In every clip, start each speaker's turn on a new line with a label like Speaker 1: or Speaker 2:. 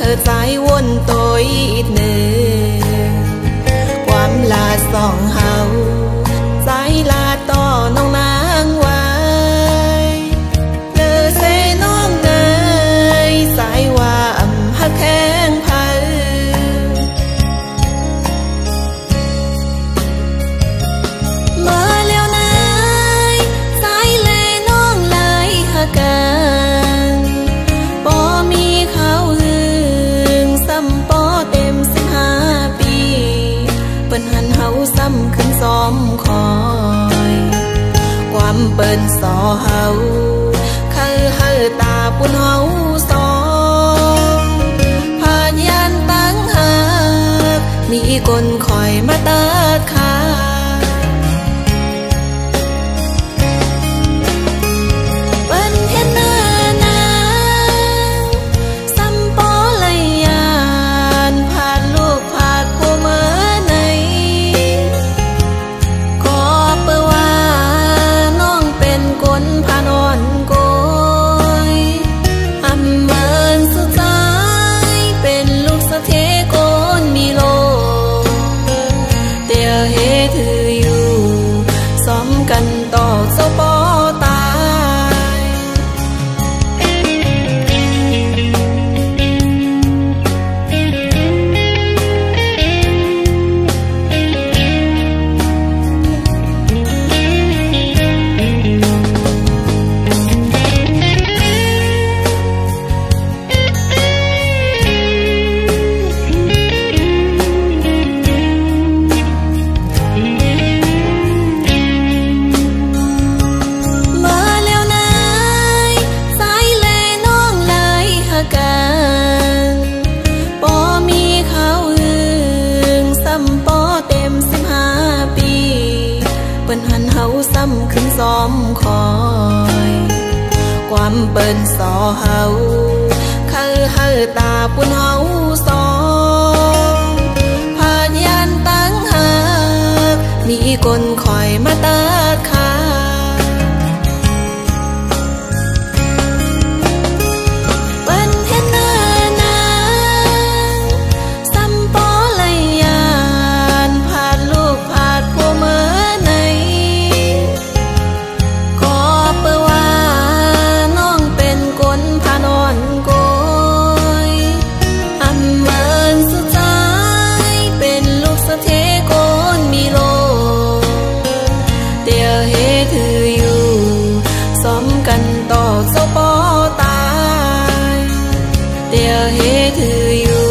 Speaker 1: อใจวนตัวอีกหนึ่งความลาสองเฮาใจลาต่อน้องนางไว้เลอเซน้องเนยสายว่าหักแข้งเผาเมื่อแล้วนายสายเลน้องเลยหักกันบ่มีเขาหึงซ้ำป่อเต็ม15 ปีเปิ้นหันเฮาซ้ำขึ้นซ้อมคอยความเปิ้นสอเฮาคือเฮาตาปุ่นเฮาสองผ่านยันตั้งหักมีคนคอยมาตัดขาเปิ้นเห็นหน้านางซ้ำป่อเลยยานผ่านลูกผ่านผู้เมื่อไหนขอเปิดว่าน้องเป็นคนพานอ่อนโกยอำเมินสุดท้ายเป็นลูกสะเทโกนมีโลเตียวเฮถืออยู่ซ้อมกันต่อเจ้าป่อตายมาแล้วนายสายเลน้องเลยหักกันบ่มีเขาหึงซ้ำป่อเต็ม15 ปีเปิ้นหันเฮาซ้ำขึ้นซ้อมคอยความเปิ้นสอเฮาคือเฮาตาปุ่นเฮาสองผ่านยันตั้งหักมีคนคอยมาตัดขาเปิ้นเห็นหน้านางซ้ำป่อเลยยานผ่านลูกผ่านผู้เมื่อไหนขอเปิดว่าน้องเป็นคนพานอ่อนโกยอำเมินสุดท้ายเป็นลูกสะเทโกนมีโลเตียวเฮถืออยู่ซ้อมกันต่อเจ้าป่อตายเตียวเฮถืออยู่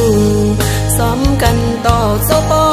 Speaker 1: ซ้อมกันต่อเจ้าป่อ